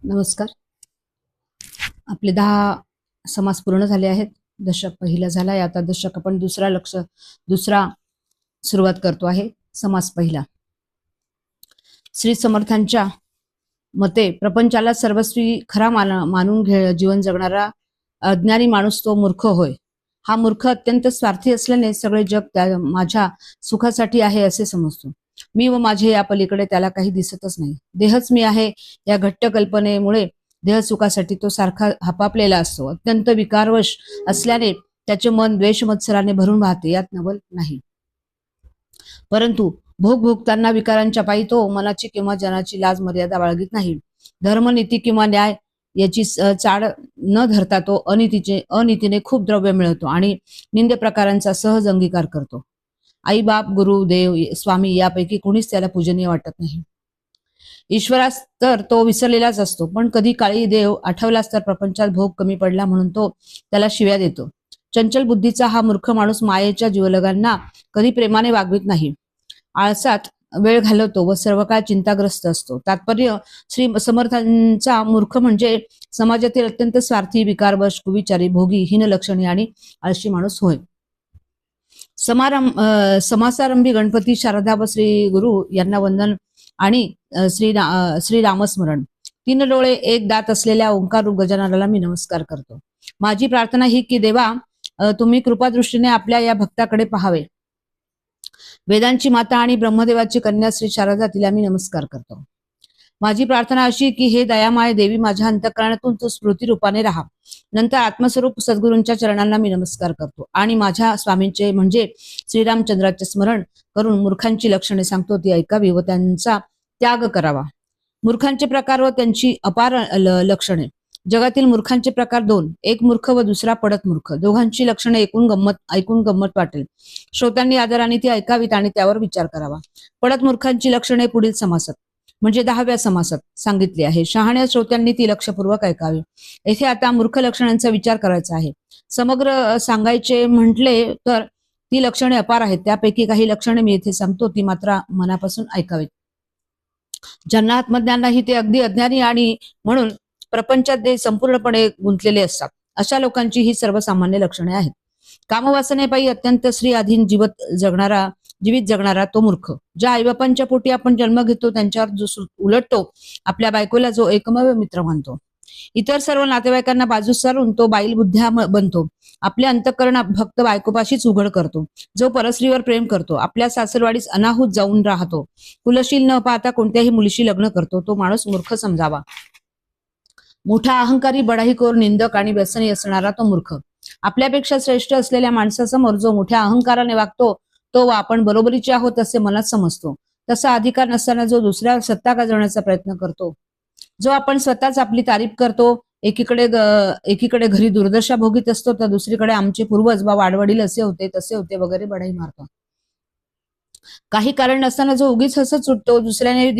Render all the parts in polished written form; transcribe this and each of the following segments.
नमस्कार. आपले 10 समास पूर्ण झाले आहेत. दशक पहिला झालाय. आता दशक आपण दुसरा सुरुवात करतो आहे. समास पहिला. श्री समर्थांच्या मते प्रपंचाला सर्वस्वी खरा मानून जीवन जगणारा अज्ञानी माणूस तो मूर्ख होय. हा मूर्ख अत्यंत स्वार्थी असल्याने सगळे जग माझ्या सुखासाठी आहे असे समजतो. मी व माझे या पलीकडे त्याला काही दिसतच नाही. देहच मी आहे या घट्ट कल्पनेमुळे देह सुखासाठी तो सारखा हपापलेला असतो. अत्यंत विकारवश असल्याने त्याचे मन द्वेष मत्सराने भरून वाहते, यात नवल नाही. परंतु भोग भोगताना विकारांच्या पायी तो मनाची किंवा जनाची लाज मर्यादा बाळगीत नाही. धर्म, नीती किंवा न्याय याची चाड न धरता तो अनितीने खूप द्रव्य मिळवतो आणि निंद प्रकारांचा सहज अंगीकार करतो. आई बाप, गुरु, देव, स्वामी यापैकी कोणीच त्याला पूजनीय वाटत नाही. ईश्वरास तर तो विसरलेलाच असतो, पण कधी काळी देव आठवलाच तर प्रपंचात भोग कमी पडला म्हणून तो त्याला शिव्या देतो. चंचल बुद्धीचा हा मूर्ख माणूस मायेच्या जीवलगांना कधी प्रेमाने वागवित नाही. आळसात वेळ घालवतो व सर्व काळ चिंताग्रस्त असतो. तात्पर्य, श्री समर्थांचा मूर्ख म्हणजे समाजातील अत्यंत स्वार्थी, विकारवश, कुविचारी, भोगी, हीन लक्षणी आणि आळशी माणूस होय. समासारंभी गणपती, शारदा व श्री गुरु यांना वंदन आणि श्री रामस्मरण. 3 डोळे 1 दात असलेल्या ओंकार रूप गजाननाला मी नमस्कार करतो. माझी प्रार्थना ही की देवा, तुम्ही कृपादृष्टीने आपल्या या भक्ताकडे पाहावे. वेदांची माता आणि ब्रह्मदेवाची कन्या श्री शारदा, तिला मी नमस्कार करतो. माझी प्रार्थना अशी की हे दयामाय देवी, माझ्या अंतःकरणातून तू स्मृती रूपाने राहा. नंतर आत्मस्वरूप सद्गुरूंच्या चरणांना मी नमस्कार करतो आणि माझ्या स्वामींचे म्हणजे श्रीरामचंद्राचे स्मरण करून मूर्खांची लक्षणे सांगतो, ती ऐकावी व त्यांचा त्याग करावा. मूर्खांचे प्रकार व त्यांची अपार लक्षणे. जगातील मूर्खांचे प्रकार 2. एक मूर्ख व दुसरा पडत मूर्ख. दोघांची लक्षणे ऐकून गंमत वाटेल. श्रोत्यांनी आदराने ती ऐकावीत आणि त्यावर विचार करावा. पडत मूर्खांची लक्षणे पुढील समासात म्हणजे 10व्या समासात सांगितली आहे. शहाण्या श्रोत्यांनी ती लक्षपूर्वक ऐकावी. येथे आता मूर्ख लक्षणांचा विचार करायचा आहे. समग्र सांगायचे म्हटले तर ती लक्षणे अपार आहेत. त्यापैकी काही लक्षणे मी येथे सांगतो, ती मात्र मनापासून ऐकावीत. ज्यांना आत्मज्ञान नाही ते अगदी अज्ञानी आणि म्हणून प्रपंचात ते संपूर्णपणे गुंतलेले असतात, अशा लोकांची ही सर्वसामान्य लक्षणे आहेत. कामवासनेपायी अत्यंत स्त्री अधीन जीवित जगणारा तो मूर्ख. ज्या आईबापांच्या पोटी आपण जन्म घेतो त्यांच्यावर जो उलटतो, आपल्या बायकोला जो एकमेव मित्र मानतो, इतर सर्व नातेवाईकांना बाजूस सारून तो बाईल बुद्ध्या बनतो. आपल्या अंतःकरण फक्त बायकोपाशीच उघड करतो. जो परस्त्रीवर प्रेम करतो, आपल्या सासरवाडीस अनाहूत जाऊन राहतो, कुलशील न पाहता कोणत्याही मुलीशी लग्न करतो, तो माणूस मूर्ख समजावा. मोठा अहंकारी, बडाईखोर, निंदक आणि व्यसनी असणारा तो मूर्ख. आपल्यापेक्षा श्रेष्ठ असलेल्या माणसासमोर जो मोठ्या अहंकाराने वागतो, तो आपण बरोबरीचे आहोत असे मनात समजतो. तसा अधिकार नसताना जो दुसऱ्यावर सत्ता गाजवण्याचा प्रयत्न करतो, जो आपण स्वतःच आपली तारीफ करतो, एकीकडे घरी दुर्दशा भोगीत असतो तर दुसरीकडे आमचे पूर्वज वा वाडवडील असे होते तसे होते वगैरे बढाई मारतो. काही कारण नसताना जो उगीच हसत सुटतो, दुसऱ्याने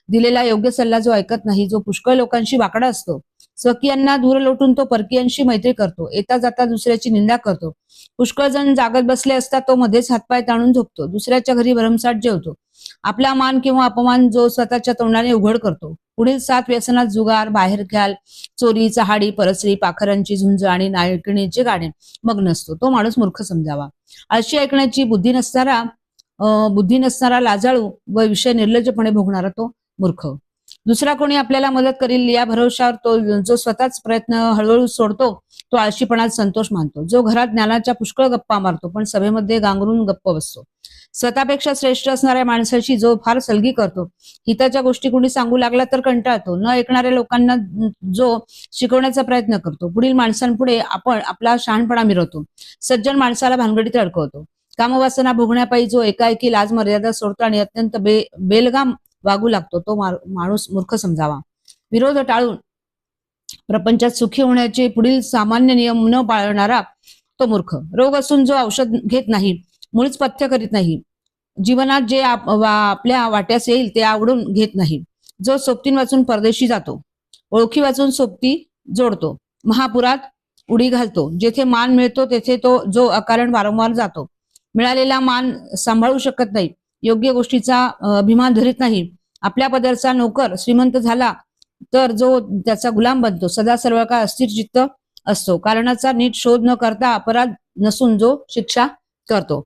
दिलेला योग्य सल्ला जो ऐकत नाही, जो पुष्कळ लोकांशी वाकडा असतो, स्वकीयांना दूर लोटून तो परकीयांशी मैत्री करतो, येता जाता दुसऱ्याची निंदा करतो, पुष्कळ जण जागत बसले असता तो मध्येच हातपाय ताणून झोपतो, दुसऱ्याच्या घरी भरमसाठ जेवतो, आपला मान किंवा अपमान जो स्वतःच्या तोंडाने उघड करतो, पुढील 7 व्यसनात जुगार, बाहेर ख्याल, चोरी, चहाडी, परस्त्री, पाखरांची झुंज आणि नायकिणीचे गाणे मग्न असतो, तो माणूस मूर्ख समजावा. आळशी ऐकण्याची बुद्धी नसणारा लाजाळू व विषय निर्लज्जपणे भोगणारा तो मूर्ख. दुसरा कोणी आपल्याला मदत करील या भरोशावर तो जो स्वतःच प्रयत्न हळूहळू सोडतो, तो आळशीपणात संतोष मानतो. जो घरात ज्ञानाच्या पुष्कळ गप्पा मारतो पण सभेमध्ये गांगरून गप्प बसतो. स्वतःपेक्षा श्रेष्ठ असणाऱ्या माणसाशी जो फार सलगी करतो, हिताच्या गोष्टी कोणी सांगू लागला तर कंटाळतो, न ऐकणाऱ्या लोकांना जो शिकवण्याचा प्रयत्न करतो, पुढील माणसांपुढे आपण आपला शहाणपणा मिरवतो, सज्जन माणसाला भानगडीत अडकवतो, कामवासना भोगण्यापायी जो एकाएकी लाज मर्यादा सोडतो आणि अत्यंत बेलगाम वागू लागतो, तो माणूस मूर्ख समजावा. विरोध टाळून प्रपंचात सुखी होण्याचे पुढील सामान्य नियम न पाळणारा तो मूर्ख. रोग असून जो औषध घेत नाही, मुळीच पथ्य करीत नाही, जीवनात जे आपल्या वाट्यास येईल ते आवडून घेत नाही, जो सोबतीन वाचून परदेशी जातो, ओळखी वाचून सोबती जोडतो, महापुरात उडी घालतो, जेथे मान मिळतो तेथे तो जो अकारण वारंवार जातो, मिळालेला मान सांभाळू शकत नाही, योग्य गोष्टीचा अभिमान धरीत नाही, आपल्या पदरचा नोकर श्रीमंत झाला तर जो त्याचा गुलाम बनतो. सदा सर्व काळ अस्थिर चित्त असतो. कारणाचा नीट शोध न करता अपराध नसून जो शिक्षा करतो.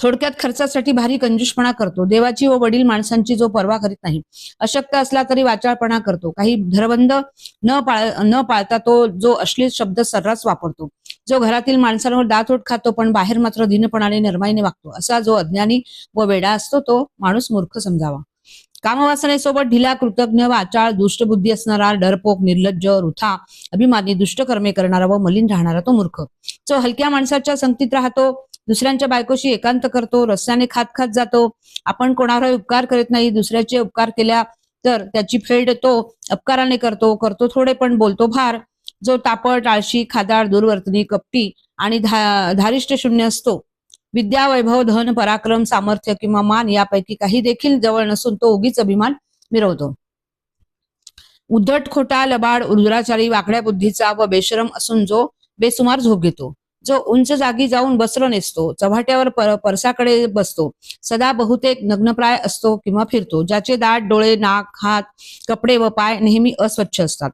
थोडक्यात खर्चासाठी भारी कंजूसपणा करतो. देवाची व वडील माणसांची जो पर्वा करीत नाही. अशक्त असला तरी वाचाळपणा करतो. काही धरबंद न पाळता तो जो अश्लील शब्द सर्रास वापरतो. जो घरातील माणसांवर दातोट खातो पण बाहेर मात्र दीनपणाने नरमाईने वागतो. असा जो अज्ञानी व वेडा असतो तो माणूस मूर्ख समजावा. कामवासनेसोबत ढिला, कृतज्ञ, वाचाळ, दुष्टबुद्धी असणारा, डरपोक, निर्लज्ज, वृथा, अभिमानी, दुष्ट कर्मे करणारा व मलिन राहणारा तो मूर्ख. जो हलक्या माणसाच्या संगतीत राहतो, दुसऱ्यांच्या बायकोशी एकांत करतो, रस्त्याने खात खात जातो, आपण कोणावर उपकार करीत नाही, दुसऱ्याचे उपकार केल्या तर त्याची फेड तो अपकाराने करतो थोडे पण बोलतो फार. जो तापट, आळशी, खादाड, दुर्वर्तनी, कपटी आणि धारिष्ट शून्य असतो. विद्या, वैभव, धन, पराक्रम, सामर्थ्य किंवा मान यापैकी काही देखील जवळ नसून तो उगीच अभिमान मिरवतो. उद्धट, खोटा, लबाड, उर्दुराचारी, वाकड्या बुद्धीचा व बेशरम असून जो बेसुमार झोप घेतो. जो उंच जागी जाऊन वस्त्र नेसतो, चव्हाट्यावर परसाकडे बसतो, सदा बहुतेक नग्नप्राय असतो किंवा फिरतो. ज्याचे दाट डोळे, नाक, हात, कपडे व पाय नेहमी अस्वच्छ असतात.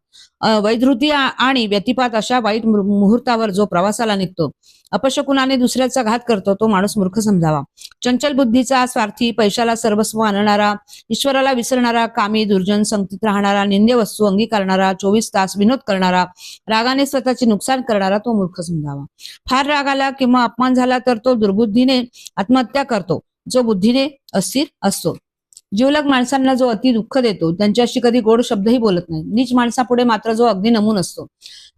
वैधृती आणि व्यतिपात अशा वाईट मुहूर्तावर जो प्रवासाला निघतो, अपशकुनाने दुसऱ्याचा घात करतो तो माणूस मूर्ख समजावा. चंचल बुद्धीचा, स्वार्थी, पैशाला सर्वस्व आणणारा, ईश्वराला विसरणारा, कामी, दुर्जन, संगतीत राहणारा, निंद्य वस्तू अंगीकारणारा, 24 तास विनोद करणारा, रागाने स्वतःचे नुकसान करणारा तो मूर्ख समजावा. फार राग आला किंवा अपमान झाला तर तो दुर्बुद्धीने आत्महत्या करतो. जो बुद्धीने अस्थिर असतो. जिवलग माणसांना जो अति दुःख देतो, त्यांच्याशी कधी गोड शब्दही बोलत नाही. नीच माणसापुढे मात्र जो अगदी नमून असतो.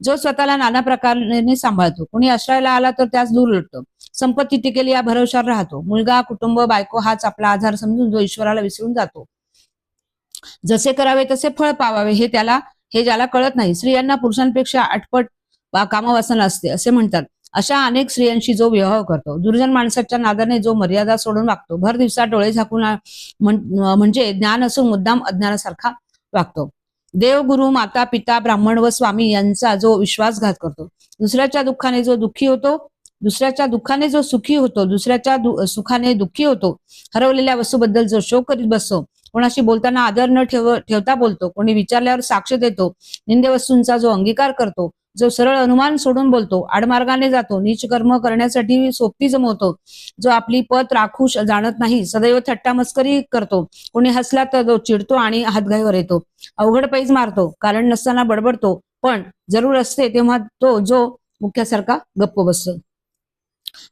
जो स्वतःला नाना प्रकाराने सांभाळतो. कोणी आश्रयाला आला तर त्यास दूर लुटतो. संपत्ती टिकेल या भरवशावर राहतो. मुलगा, कुटुंब, बायको हाच आपला आधार समजून जो ईश्वराला विसरून जातो. जसे करावे तसे फळ पावावे हे ज्याला कळत नाही. स्त्रियांना पुरुषांपेक्षा आटपट कामवासना असते असे म्हणतात. अशा अनेक स्त्रियांशी जो विवाह करतो. दुर्जन माणसाच्या नादाने जो मर्यादा सोडून वागतो. भर दिवसा डोळे झाकून म्हणजे ज्ञान असून मुद्दाम अज्ञानासारखा वागतो. देव, गुरु, माता, पिता, ब्राह्मण व स्वामी यांचा जो विश्वासघात करतो. दुसऱ्याच्या दुःखाने जो सुखी होतो, दुसऱ्याच्या सुखाने दुःखी होतो. हरवलेल्या वस्तूबद्दल जो शोक करीत बसतो. कोणाशी बोलताना आदर न ठेवता बोलतो. कोणी विचारल्यावर साक्ष देतो. निंद्य वस्तूंचा जो अंगीकार करतो. जो सरळ अनुमान सोडून बोलतो. आडमार्गाने जातो. नीच कर्म करण्यासाठी सोबती जमवतो. जो आपली पत राखू जाणत नाही. सदैव थट्टा मस्करी करतो. कोणी हसला तर तो चिडतो आणि हातघाईवर येतो. अवघड पैज मारतो. कारण नसताना बडबडतो. पण जरूर असते तेव्हा तो जो मुख्यासारखा गप्प बसतो.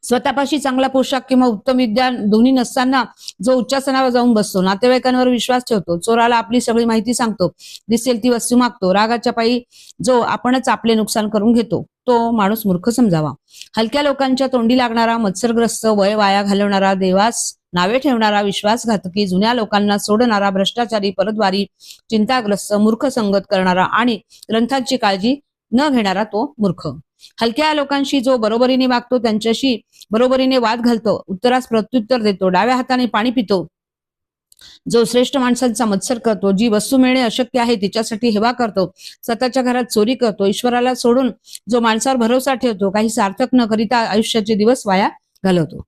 स्वतःपाशी चांगला पोशाख किंवा उत्तम विद्या दोन्ही नसताना जो उच्चासनावर जाऊन बसतो. नातेवाईकांवर विश्वास ठेवतो. चोराला आपली सगळी माहिती सांगतो. दिसेल ती वस्तू मागतो. रागाच्या पायी जो आपणच आपले नुकसान करून घेतो तो माणूस मूर्ख समजावा. हलक्या लोकांच्या तोंडी लागणारा, मत्सरग्रस्त, वय वाया घालवणारा, देवास नावे ठेवणारा, विश्वासघातकी, जुन्या लोकांना सोडणारा, भ्रष्टाचारी, परद्वारी, चिंताग्रस्त, मूर्ख संगत करणारा आणि ग्रंथांची काळजी न घेणारा तो मूर्ख. हलक्या लोकांशी जो बरोबरीने वागतो, त्यांच्याशी बरोबरीने वाद घालतो, उत्तरास प्रत्युत्तर देतो, डाव्या हाताने पाणी पितो, जो श्रेष्ठ माणसांचा मत्सर करतो, जी वस्तू मिळणे अशक्य आहे तिच्यासाठी हेवा करतो, स्वतःच्या घरात चोरी करतो, ईश्वराला सोडून जो माणसावर भरोसा ठेवतो, काही सार्थक न करिता आयुष्याचे दिवस वाया घालवतो.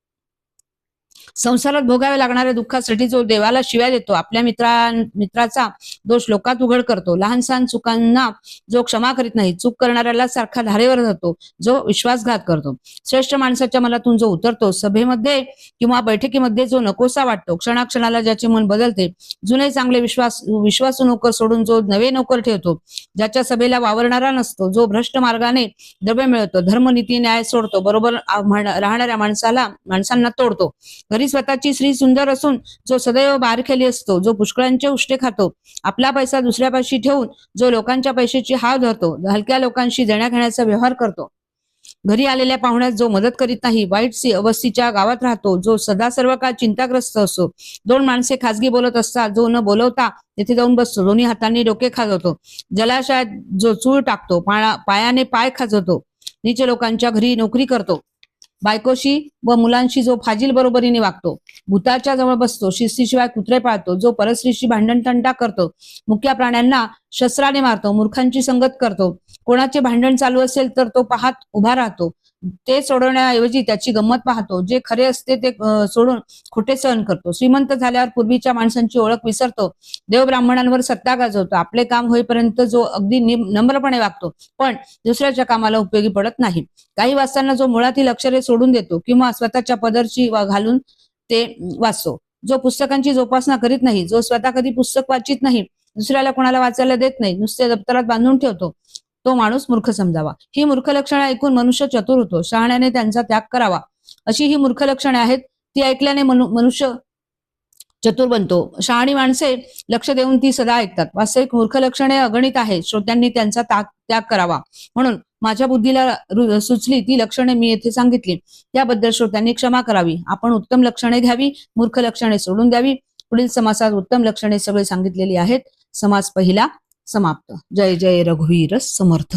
संसारात भोगावे लागणाऱ्या दुःखासाठी जो देवाला शिव्या देतो, आपल्या मित्राचा दोष लोकात उघड करतो, लहान सहान चुकांना जो क्षमा करीत नाही, चूक करणाऱ्याला सारखा धारेवर जातो, जो विश्वासघात करतो, श्रेष्ठ माणसाच्या मनातून जो उतरतो, सभेमध्ये किंवा बैठकीमध्ये जो नकोसा वाटतो, क्षणाक्षणाला ज्याचे मन बदलते, जुने चांगले विश्वासू नोकर सोडून जो नवे नोकर ठेवतो, ज्याच्या सभेला वावरणारा नसतो, जो भ्रष्ट मार्गाने द्रव्य मिळवतो, धर्म, नीती, न्याय सोडतो, बरोबर राहणाऱ्या माणसांना तोडतो, घरी स्वतःची स्त्री सुंदर असून जो सदैव बारखेली असतो, जो पुष्कळांचे उष्टे खातो, आपला पैसा दुसऱ्यापाशी ठेवून जो लोकांच्या पैशाची हाव धरतो, हलक्या लोकांशी देण्याघेण्याचा व्यवहार करतो, घरी आलेल्या पाहुण्यास जो मदत करीत नाही, वाईट अवस्थेच्या गावात राहतो, जो सदा सर्व काळ चिंताग्रस्त असतो, दोन माणसे खासगी बोलत असतात, जो न बोलवता तेथे जाऊन बसतो, दोन्ही हातांनी डोके खाजवतो, जलाशयात जो चूळ टाकतो, पायाने पाय खाजवतो, नीच लोकांच्या घरी नोकरी करतो, बायकोशी व मुलांशी जो फाजील बरोबरीने वागतो, भूताच्या जवळ बसतो, शिस्तीशिवाय कुत्रे पाळतो, जो परस्त्रीशी भांडण तंटा करतो, मुक्या प्राण्यांना शस्त्राने मारतो, मूर्खांची संगत करतो, कोणाचे भांडण चालू असेल तर तो पाहत उभा राहतो, ते सोडवण्याऐवजी त्याची गंमत पाहतो. जे खरे असते ते सोडून खोटे सहन करतो. श्रीमंत झाल्यावर पूर्वीच्या माणसांची ओळख विसरतो. देव ब्राह्मणांवर सत्ता गाजवतो. आपले काम होईपर्यंत जो अगदी नम्रपणे वागतो, पण दुसऱ्याच्या कामाला उपयोगी पडत नाही. काही वाचताना जो मुळातील अक्षरे सोडून देतो किंवा स्वतःच्या पदरची घालून ते वाचतो. जो पुस्तकांची जोपासना करीत नाही, जो स्वतः कधी पुस्तक वाचित नाही, दुसऱ्याला कोणाला वाचायला देत नाही, नुसते दप्तरात बांधून ठेवतो, तो माणूस मूर्ख समजावा. ही मूर्ख लक्षणे ऐकून मनुष्य चतुर होतो. शहाण्याने त्यांचा त्याग करावा. अशी ही मूर्ख लक्षणे आहेत. ती ऐकल्याने मनुष्य चतुर बनतो. शहाणी माणसे लक्ष देऊन ती सदा ऐकतात. वास्तविक मूर्ख लक्षणे अगणित आहेत. श्रोत्यांनी त्यांचा त्याग करावा. म्हणून माझ्या बुद्धीला सुचली ती लक्षणे मी येथे सांगितली. त्याबद्दल श्रोत्यांनी क्षमा करावी. आपण उत्तम लक्षणे घ्यावी, मूर्ख लक्षणे सोडून द्यावी. पुढील समासात उत्तम लक्षणे सगळे सांगितलेली आहेत. समास पहिला समाप्त. जय जय रघुवीर समर्थ.